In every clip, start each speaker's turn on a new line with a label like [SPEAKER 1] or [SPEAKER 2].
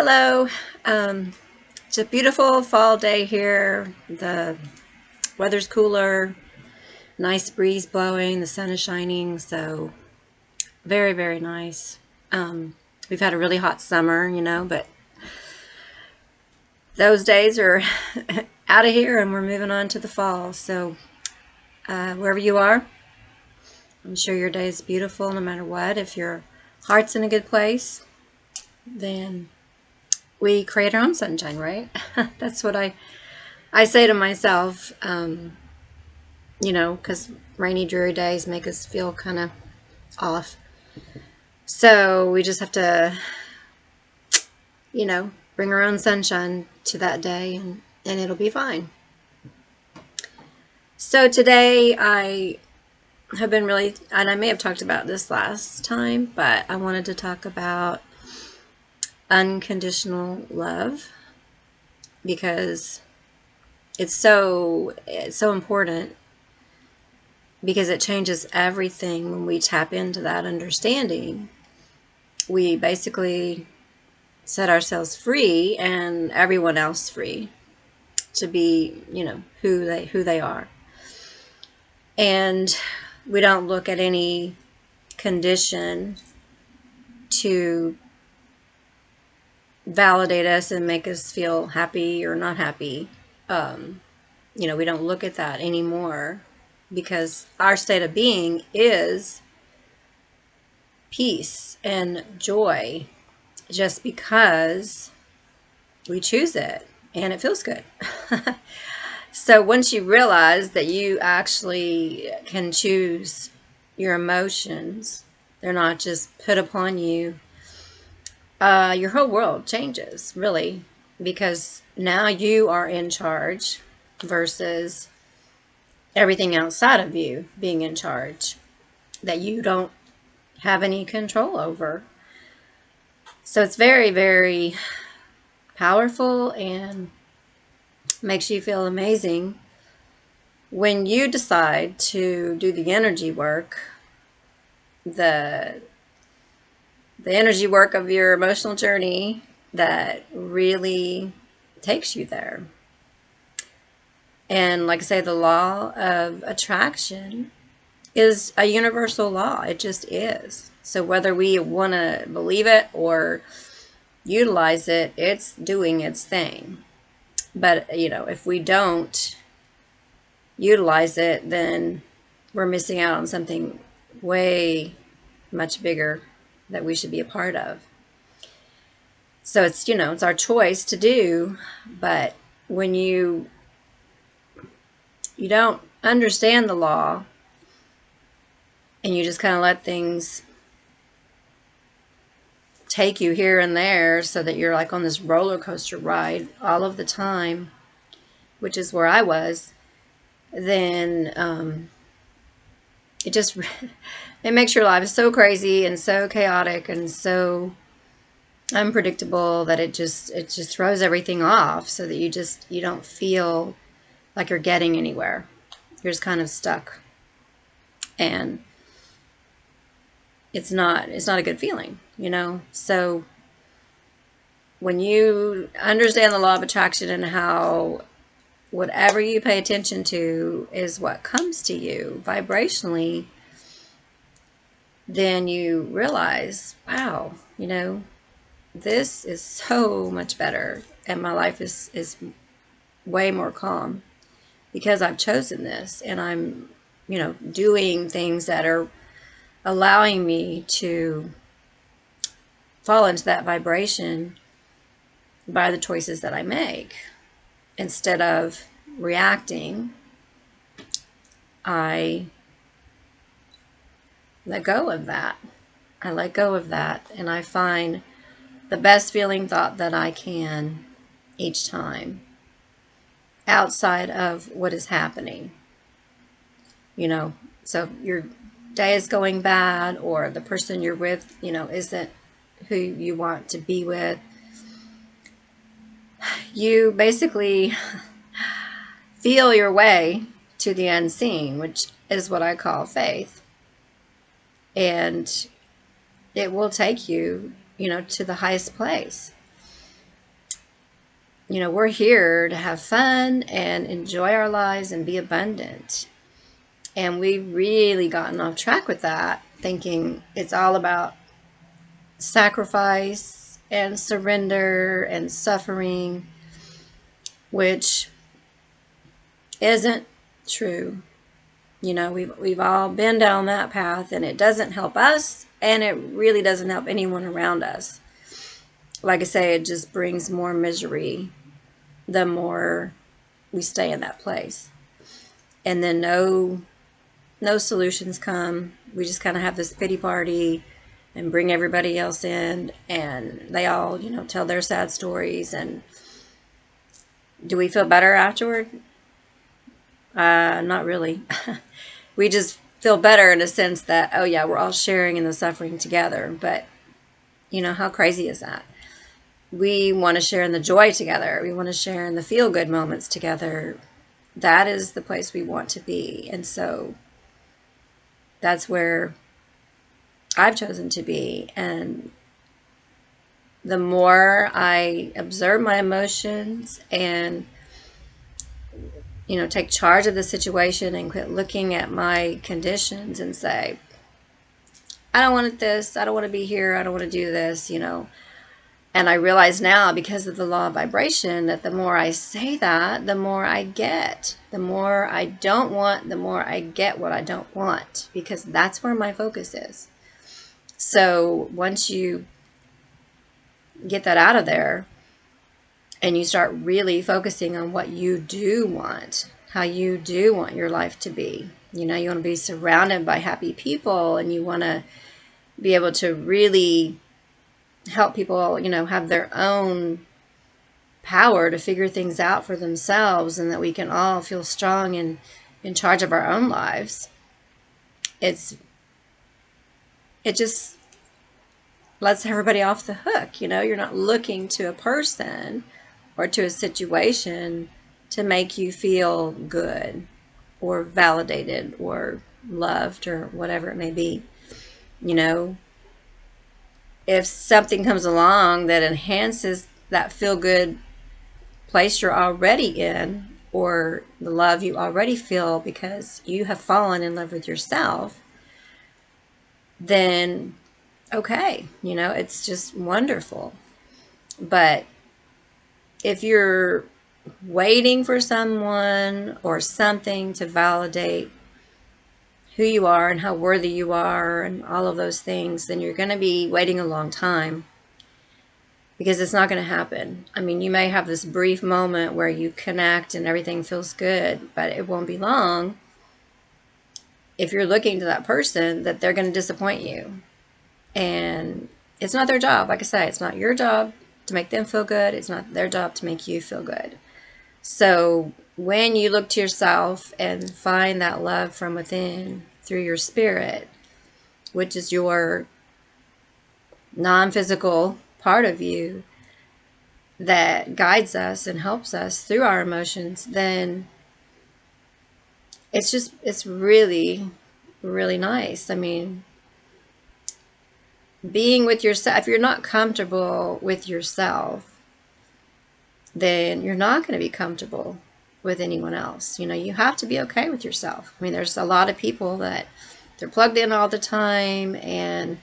[SPEAKER 1] Hello. Um, it's a beautiful fall day here. The weather's cooler, nice breeze blowing, the sun is shining, so very, very nice. We've had a really hot summer, but those days are out of here and we're moving on to the fall. So, wherever you are, I'm sure your day is beautiful no matter what. If your heart's in a good place, then we create our own sunshine, right? That's what I say to myself. Because rainy, dreary days make us feel kind of off. So we just have to, bring our own sunshine to that day and it'll be fine. So today I have been really, and I may have talked about this last time, but I wanted to talk about unconditional love because it's so important because it changes everything when we tap into that understanding. We basically set ourselves free and everyone else free to be, who they are. And we don't look at any condition to validate us and make us feel happy or not happy. We don't look at that anymore because our state of being is peace and joy just because we choose it and it feels good. So once you realize that you actually can choose your emotions, they're not just put upon you, your whole world changes, really, because now you are in charge versus everything outside of you being in charge that you don't have any control over. So it's very, very powerful and makes you feel amazing when you decide to do the energy work, the energy work of your emotional journey that really takes you there. And like I say, the law of attraction is a universal law. It just is. So whether we want to believe it or utilize it, it's doing its thing. But, if we don't utilize it, then we're missing out on something way much bigger that we should be a part of. So it's our choice to do, but when you don't understand the law and you just kind of let things take you here and there so that you're like on this roller coaster ride all of the time, which is where I was, then it makes your life so crazy and so chaotic and so unpredictable that it just throws everything off so that you don't feel like you're getting anywhere. You're just kind of stuck. And it's not a good feeling, So when you understand the law of attraction and how whatever you pay attention to is what comes to you vibrationally, then you realize, wow, this is so much better and my life is way more calm because I've chosen this and I'm, doing things that are allowing me to fall into that vibration by the choices that I make. Instead of reacting, I let go of that. I let go of that and I find the best feeling thought that I can each time outside of what is happening. So your day is going bad or the person you're with, isn't who you want to be with. You basically feel your way to the unseen, which is what I call faith. And it will take you, to the highest place. we're here to have fun and enjoy our lives and be abundant. And we've really gotten off track with that, thinking it's all about sacrifice and surrender and suffering, which isn't true. We've all been down that path, and it doesn't help us, and it really doesn't help anyone around us. Like I say, it just brings more misery the more we stay in that place. And then no solutions come. We just kind of have this pity party and bring everybody else in, and they all, tell their sad stories. And do we feel better afterward? Not really. We just feel better in a sense that, oh yeah, we're all sharing in the suffering together. But how crazy is that? We want to share in the joy together. We want to share in the feel good moments together. That is the place we want to be. And so that's where I've chosen to be. And the more I observe my emotions and take charge of the situation and quit looking at my conditions and say, I don't want this, I don't want to be here, I don't want to do this, And I realize now, because of the law of vibration, that the more I say that, the more I get. The more I don't want, the more I get what I don't want, because that's where my focus is. So once you get that out of there and you start really focusing on what you do want, how you do want your life to be, you want to be surrounded by happy people, and you want to be able to really help people, have their own power to figure things out for themselves, and that we can all feel strong and in charge of our own lives. It just lets everybody off the hook. You're not looking to a person or to a situation to make you feel good or validated or loved or whatever it may be. If something comes along that enhances that feel good place you're already in, or the love you already feel because you have fallen in love with yourself, then okay, it's just wonderful. But if you're waiting for someone or something to validate who you are and how worthy you are and all of those things, then you're going to be waiting a long time, because it's not going to happen. I mean, you may have this brief moment where you connect and everything feels good, but it won't be long if you're looking to that person that they're going to disappoint you. And it's not their job. Like I say, it's not your job to make them feel good. It's not their job to make you feel good. So when you look to yourself and find that love from within through your spirit, which is your non-physical part of you that guides us and helps us through our emotions, then it's really, really nice. I mean, being with yourself, if you're not comfortable with yourself, then you're not going to be comfortable with anyone else. You have to be okay with yourself. I mean, there's a lot of people that they're plugged in all the time and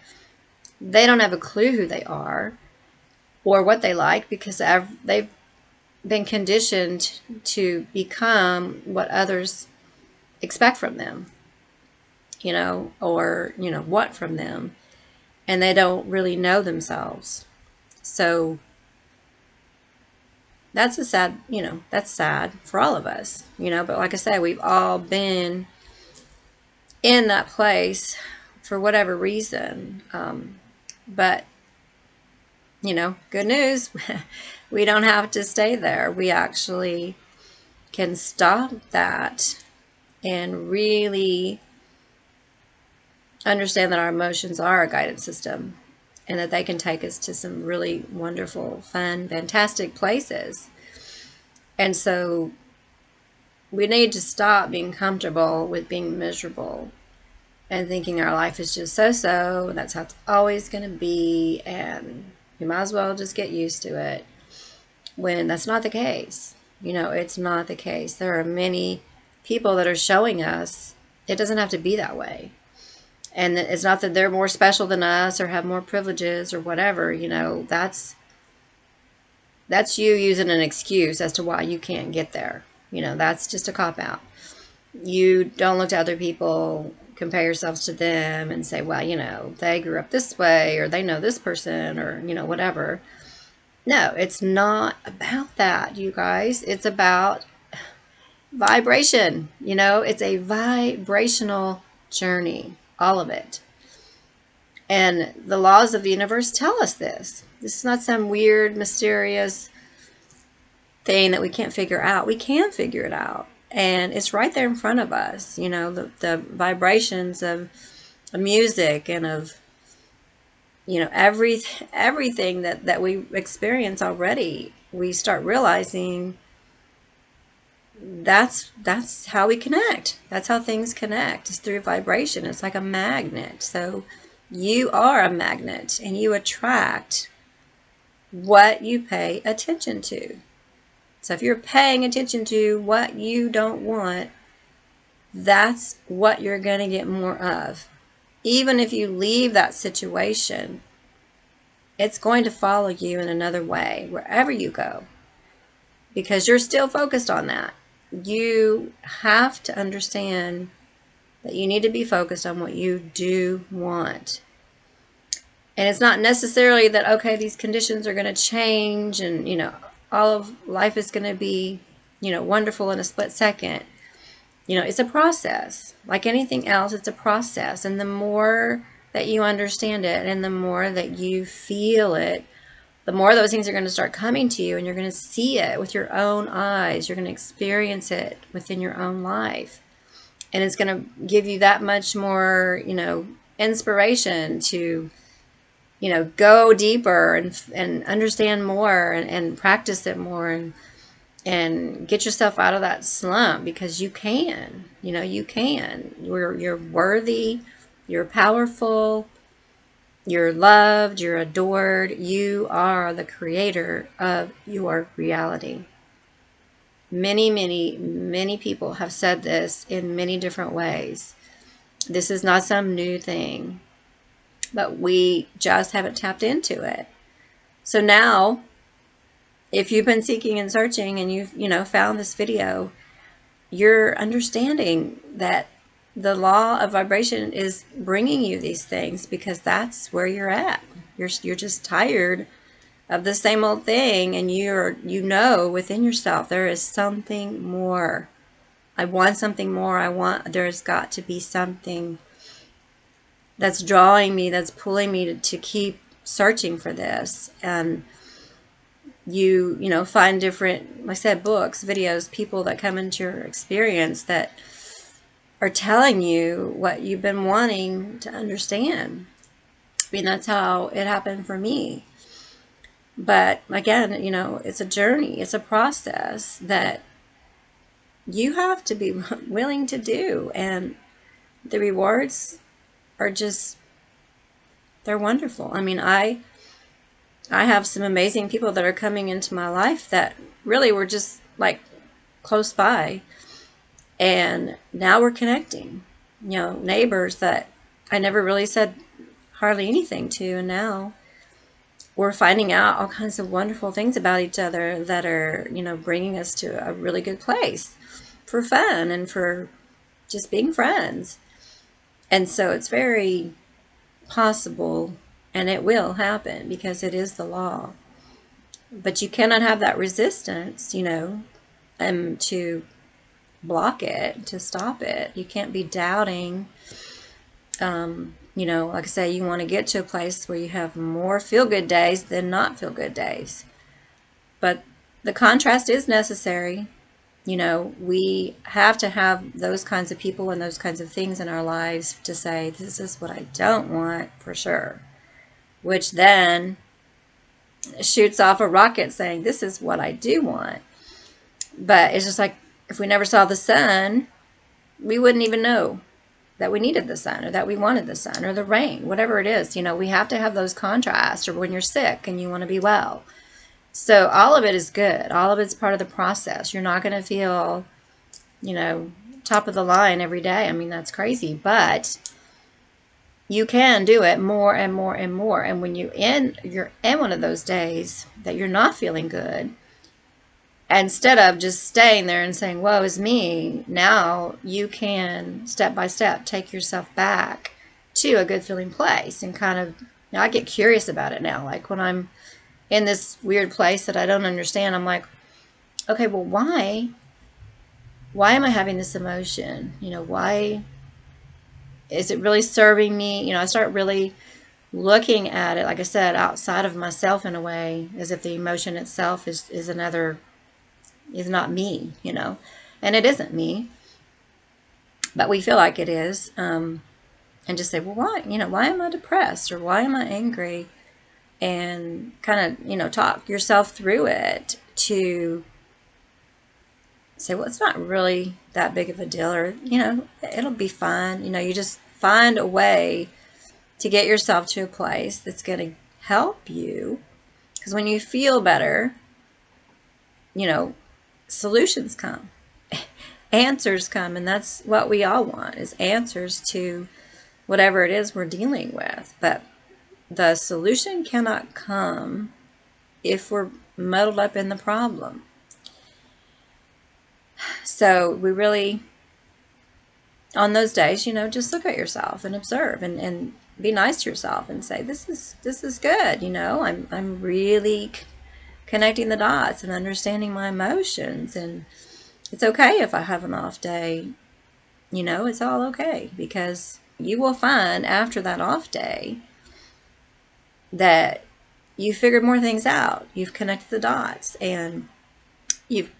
[SPEAKER 1] they don't have a clue who they are or what they like, because they've been conditioned to become what others expect from them, or, want from them. And they don't really know themselves. So that's that's sad for all of us, but like I said, we've all been in that place for whatever reason. But, good news, we don't have to stay there. We actually can stop that and really understand that our emotions are a guidance system, and that they can take us to some really wonderful, fun, fantastic places. And so we need to stop being comfortable with being miserable and thinking our life is just so-so, and that's how it's always going to be, and you might as well just get used to it. when that's not the case. It's not the case. There are many people that are showing us it doesn't have to be that way. And it's not that they're more special than us or have more privileges or whatever. That's you using an excuse as to why you can't get there. That's just a cop-out. You don't look to other people, compare yourselves to them and say, well, they grew up this way or they know this person or, whatever. No, it's not about that, you guys. It's about vibration. It's a vibrational journey, all of it. And the laws of the universe tell us this. This is not some weird, mysterious thing that we can't figure out. We can figure it out. And it's right there in front of us. The vibrations of music and of, everything that we experience already. We start realizing that's how we connect. That's how things connect. It's through vibration. It's like a magnet. So you are a magnet and you attract what you pay attention to. So if you're paying attention to what you don't want, that's what you're going to get more of. Even if you leave that situation, it's going to follow you in another way, wherever you go, because you're still focused on that. You have to understand that you need to be focused on what you do want. And it's not necessarily that, okay, these conditions are going to change and, all of life is going to be, wonderful in a split second. It's a process. Like anything else, it's a process. And the more that you understand it and the more that you feel it, the more those things are going to start coming to you and you're going to see it with your own eyes. You're going to experience it within your own life. And it's going to give you that much more, inspiration to, go deeper and understand more and practice it more and get yourself out of that slump, because you can. You can. You're worthy. You're powerful. You're loved. You're adored. You are the creator of your reality. Many, many, many people have said this in many different ways. This is not some new thing, but we just haven't tapped into it. So now, if you've been seeking and searching and you've found this video, you're understanding that the law of vibration is bringing you these things because that's where you're at. You're just tired of the same old thing, and within yourself there is something more. I want something more. There's got to be something that's drawing me, that's pulling me to keep searching for this. And you find different, like I said, books, videos, people that come into your experience that are telling you what you've been wanting to understand. That's how it happened for me. But again, it's a journey. It's a process that you have to be willing to do. And the rewards are just, they're wonderful. I have some amazing people that are coming into my life that really were just like close by. And now we're connecting. Neighbors that I never really said hardly anything to. And now we're finding out all kinds of wonderful things about each other that are, bringing us to a really good place for fun and for just being friends. And so it's very possible, and it will happen because it is the law. But you cannot have that resistance, to block it, to stop it. You can't be doubting. Like I say, you want to get to a place where you have more feel-good days than not feel-good days. But the contrast is necessary. We have to have those kinds of people and those kinds of things in our lives to say, this is what I don't want for sure. Which then shoots off a rocket saying, this is what I do want. But it's just like, if we never saw the sun, we wouldn't even know that we needed the sun or that we wanted the sun or the rain, whatever it is. We have to have those contrasts, or when you're sick and you want to be well. So all of it is good. All of it's part of the process. You're not going to feel, top of the line every day. I mean, that's crazy, but you can do it more and more and more. And when you're in one of those days that you're not feeling good, instead of just staying there and saying, woe is me, now you can step by step take yourself back to a good feeling place and kind of, I get curious about it now. Like when I'm in this weird place that I don't understand, I'm like, okay, well, why am I having this emotion? Why is it really serving me? I start really looking at it, like I said, outside of myself in a way, as if the emotion itself is not me, and it isn't me, but we feel like it is. And just say, well, why am I depressed, or why am I angry? And kind of, talk yourself through it to say, well, it's not really that big of a deal, or, it'll be fine. You just find a way to get yourself to a place that's going to help you. Because when you feel better, solutions come, answers come, and that's what we all want, is answers to whatever it is we're dealing with. But the solution cannot come if we're muddled up in the problem. So we really, on those days, just look at yourself and observe, and be nice to yourself and say, this is good. I'm really connecting the dots and understanding my emotions, and it's okay if I have an off day. It's all okay, because you will find after that off day that you figured more things out. You've connected the dots, and you've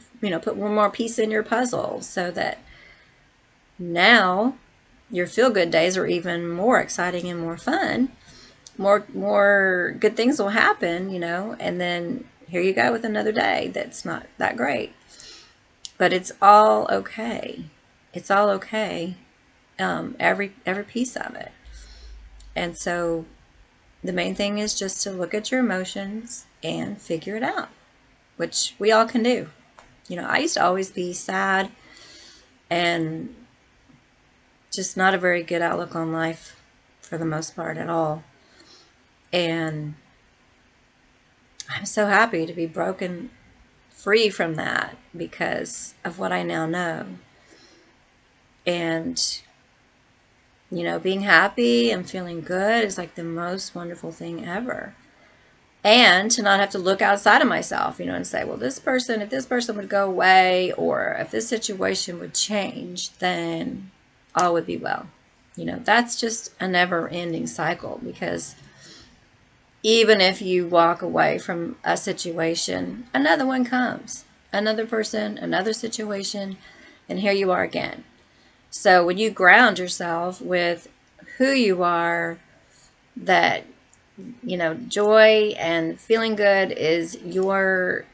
[SPEAKER 1] put one more piece in your puzzle, so that now your feel-good days are even more exciting and more fun. More good things will happen, and then here you go with another day that's not that great. But it's all okay. It's all okay. Every piece of it. And so the main thing is just to look at your emotions and figure it out, which we all can do. I used to always be sad and just not a very good outlook on life for the most part at all. And I'm so happy to be broken free from that because of what I now know. And, being happy and feeling good is like the most wonderful thing ever. And to not have to look outside of myself, and say, well, if this person would go away, or if this situation would change, then all would be well. That's just a never-ending cycle, because even if you walk away from a situation, another one comes. Another person, another situation, and here you are again. So when you ground yourself with who you are, that, joy and feeling good is your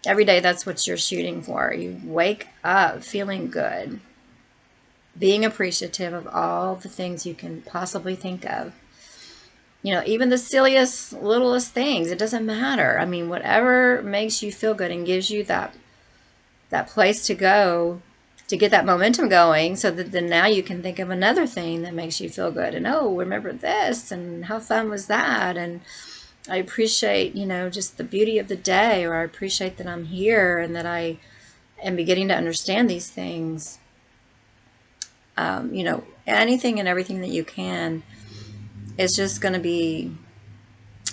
[SPEAKER 1] every day, that's what you're shooting for. You wake up feeling good, being appreciative of all the things you can possibly think of. Even the silliest, littlest things, it doesn't matter. I mean, whatever makes you feel good and gives you that place to go to get that momentum going, so that then now you can think of another thing that makes you feel good. And, oh, remember this, and how fun was that? And I appreciate, just the beauty of the day, or I appreciate that I'm here and that I am beginning to understand these things. Anything and everything that you can is just going to be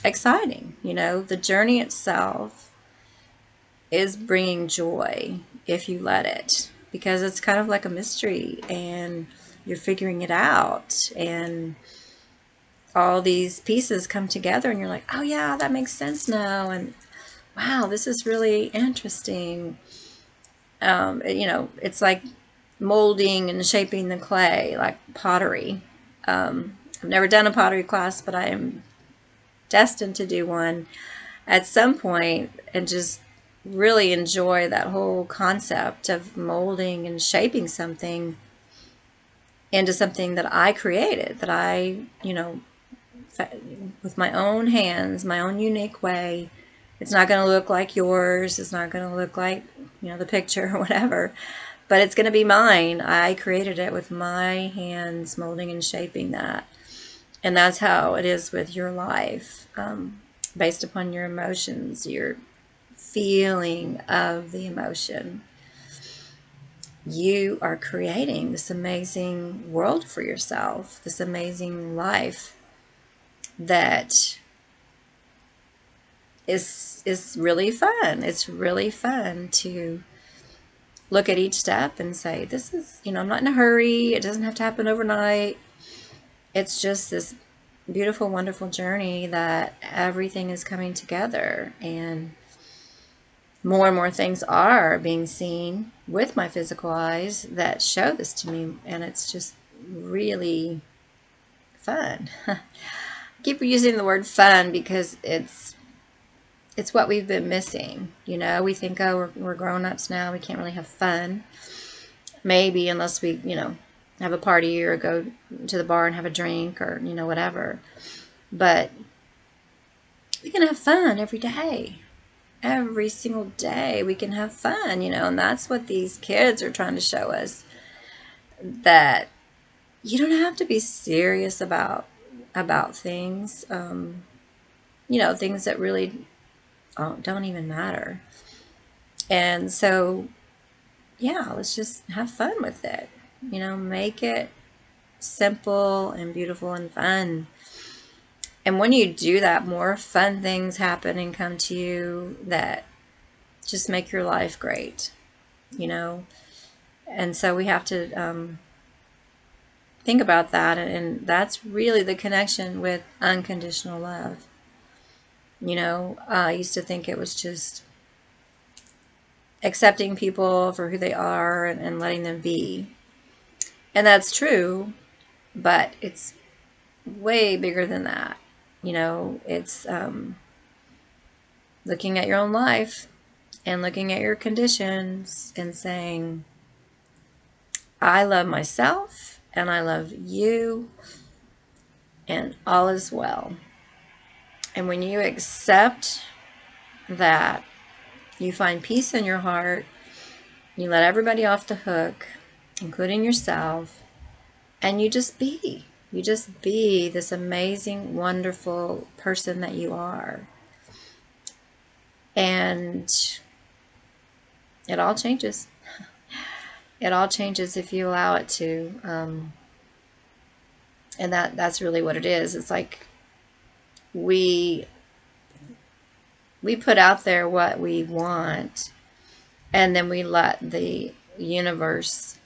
[SPEAKER 1] exciting. The journey itself is bringing joy if you let it, because it's kind of like a mystery and you're figuring it out, and all these pieces come together and you're like, oh yeah, that makes sense now, and wow, this is really interesting. It's like molding and shaping the clay, like pottery. I've never done a pottery class, but I am destined to do one at some point, and just really enjoy that whole concept of molding and shaping something into something that I created, that I, with my own hands, my own unique way, It's not going to look like yours. It's not going to look like, the picture or whatever. But it's going to be mine. I created it with my hands, molding and shaping that. And that's how it is with your life, based upon your emotions, your feeling of the emotion. You are creating this amazing world for yourself, this amazing life that is really fun. It's really fun to look at each step and say, this is, I'm not in a hurry. It doesn't have to happen overnight. It's just this beautiful, wonderful journey that everything is coming together, and more things are being seen with my physical eyes that show this to me, and it's just really fun. I keep using the word fun because it's what we've been missing. We think, oh, we're grown-ups now, we can't really have fun. Maybe unless we, have a party or go to the bar and have a drink or, whatever. But we can have fun every day. Every single day we can have fun, and that's what these kids are trying to show us, that you don't have to be serious about things, things that really don't even matter. And so, yeah, let's just have fun with it, make it simple and beautiful and fun. And when you do that, more fun things happen and come to you that just make your life great, And so we have to think about that. And that's really the connection with unconditional love. I used to think it was just accepting people for who they are and letting them be. And that's true, but it's way bigger than that. It's looking at your own life and looking at your conditions and saying, I love myself and I love you and all is well. And when you accept that, you find peace in your heart, you let everybody off the hook, including yourself, and you just be. You just be this amazing, wonderful person that you are. And it all changes. It all changes if you allow it to. And that's really what it is. It's like we put out there what we want, and then we let the universe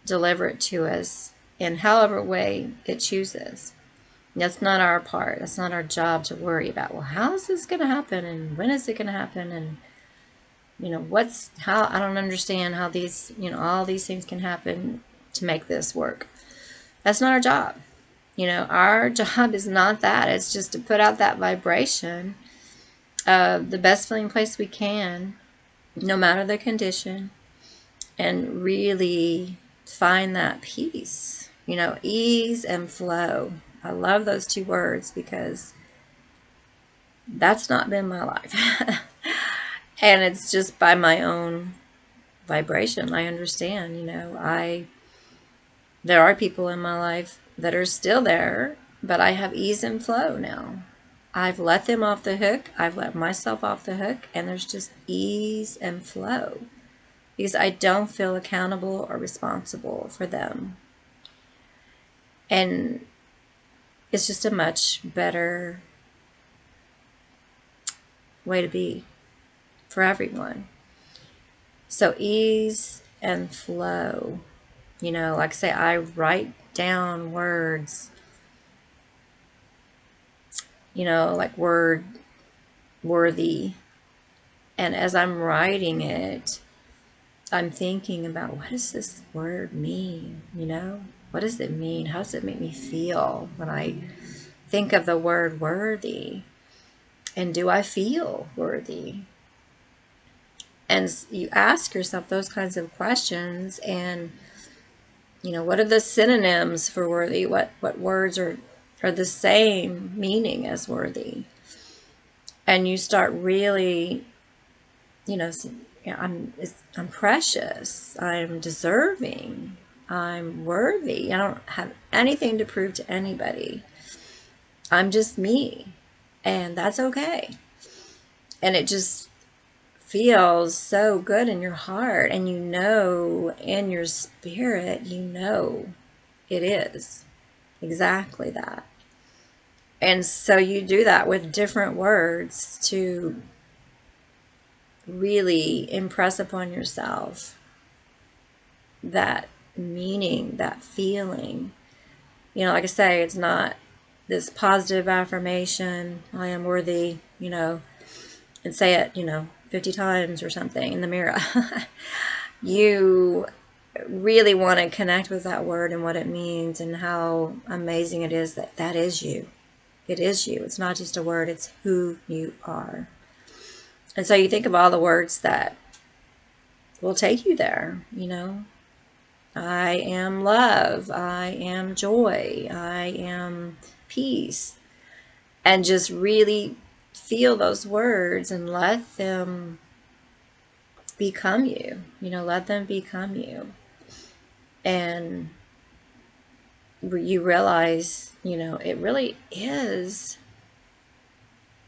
[SPEAKER 1] deliver it to us in however way it chooses. That's not our part. That's not our job to worry about, well, how is this going to happen? And when is it going to happen? And, I don't understand how these, all these things can happen to make this work. That's not our job. Our job is not that. It's just to put out that vibration of the best feeling place we can, no matter the condition, and really find that peace, ease and flow. I love those two words because that's not been my life. And it's just by my own vibration. I understand, there are people in my life that are still there, but I have ease and flow now. I've let them off the hook. I've let myself off the hook, and there's just ease and flow because I don't feel accountable or responsible for them. And it's just a much better way to be for everyone. So ease and flow, like I say, I write down words, like word worthy. And as I'm writing it, I'm thinking about, what does this word mean? What does it mean? How does it make me feel when I think of the word worthy? And do I feel worthy? And you ask yourself those kinds of questions, and what are the synonyms for worthy? What words are the same meaning as worthy? And you start really, I'm precious. I'm deserving. I'm worthy. I don't have anything to prove to anybody. I'm just me. And that's okay. And it just feels so good in your heart. And in your spirit, it is exactly that. And so you do that with different words to really impress upon yourself that meaning, that feeling. Like I say, it's not this positive affirmation, I am worthy, and say it, 50 times or something in the mirror. You really want to connect with that word and what it means and how amazing it is that is you. It is you. It's not just a word, it's who you are. And so you think of all the words that will take you there, I am love. I am joy. I am peace. And just really feel those words and let them become you. Let them become you. And you realize, it really is,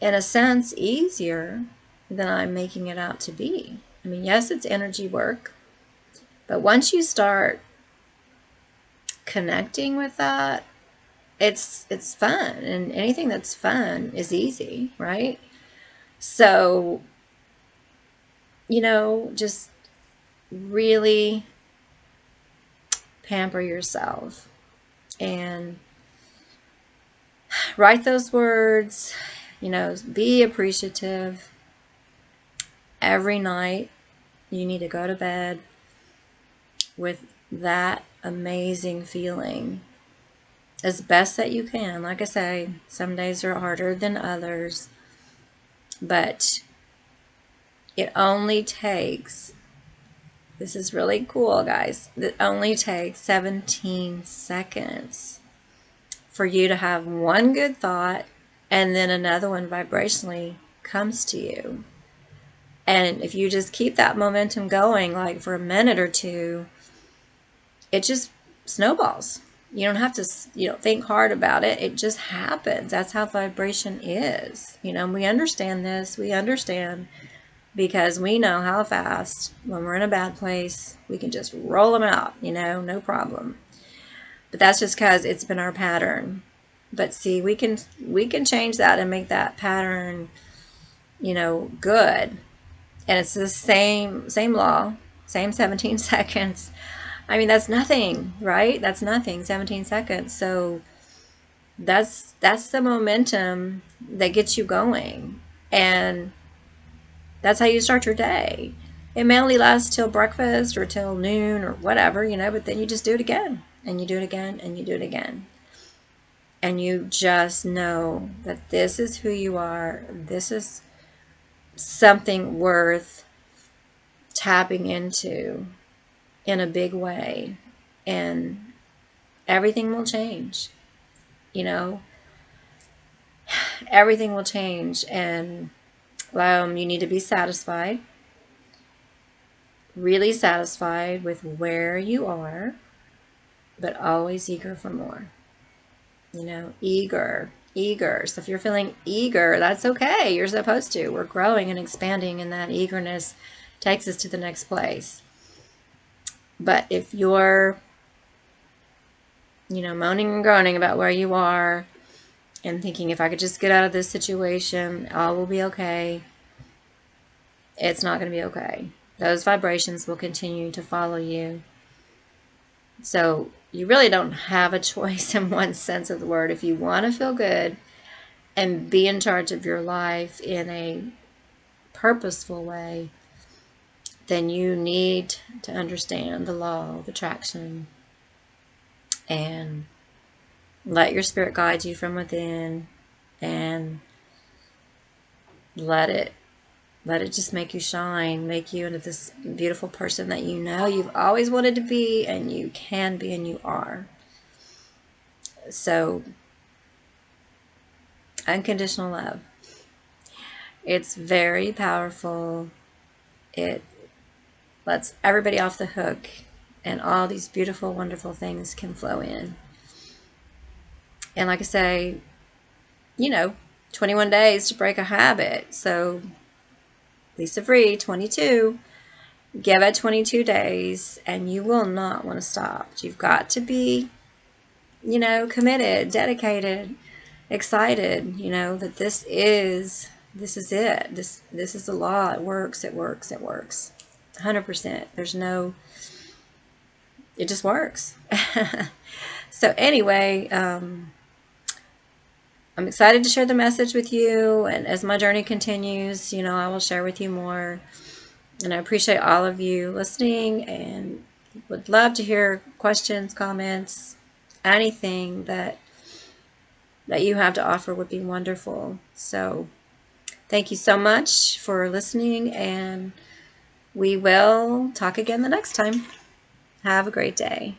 [SPEAKER 1] in a sense, easier than I'm making it out to be. I mean, yes, it's energy work. But once you start connecting with that, it's fun, and anything that's fun is easy, right? So, just really pamper yourself and write those words, be appreciative. Every night you need to go to bed with that amazing feeling as best that you can. Like I say, some days are harder than others, but it only takes, this is really cool, guys, it only takes 17 seconds for you to have one good thought and then another one vibrationally comes to you. And if you just keep that momentum going, like for a minute or two, it just snowballs. You don't have to, think hard about it. It just happens. That's how vibration is. We understand this. We understand because we know how fast, when we're in a bad place, we can just roll them out, no problem. But that's just because it's been our pattern. But see, we can change that and make that pattern, good. And it's the same law, same 17 seconds. I mean, that's nothing, right? That's nothing, 17 seconds. So that's the momentum that gets you going. And that's how you start your day. It may only last till breakfast or till noon or whatever, but then you just do it again. And you do it again and you do it again. And you just know that this is who you are. This is something worth tapping into in a big way. And everything will change. Everything will change. And you need to be satisfied. Really satisfied with where you are, but always eager for more. Eager. So if you're feeling eager, that's okay. You're supposed to. We're growing and expanding, and that eagerness takes us to the next place. But if you're, moaning and groaning about where you are and thinking, if I could just get out of this situation, all will be okay, it's not going to be okay. Those vibrations will continue to follow you. So you really don't have a choice in one sense of the word. If you want to feel good and be in charge of your life in a purposeful way, then you need to understand the law of attraction and let your spirit guide you from within, and let it just make you shine, make you into this beautiful person that you've always wanted to be, and you can be, and you are. So, unconditional love. It's very powerful. It lets everybody off the hook, and all these beautiful, wonderful things can flow in. And like I say, 21 days to break a habit. So Lisa Free, 22. Give it 22 days, and you will not want to stop. You've got to be, committed, dedicated, excited, that this is it. This is the law. It works, it works, it works. 100%. It just works. So anyway, I'm excited to share the message with you, and as my journey continues, I will share with you more. And I appreciate all of you listening, and would love to hear questions, comments, anything that you have to offer would be wonderful. So thank you so much for listening, and we will talk again the next time. Have a great day.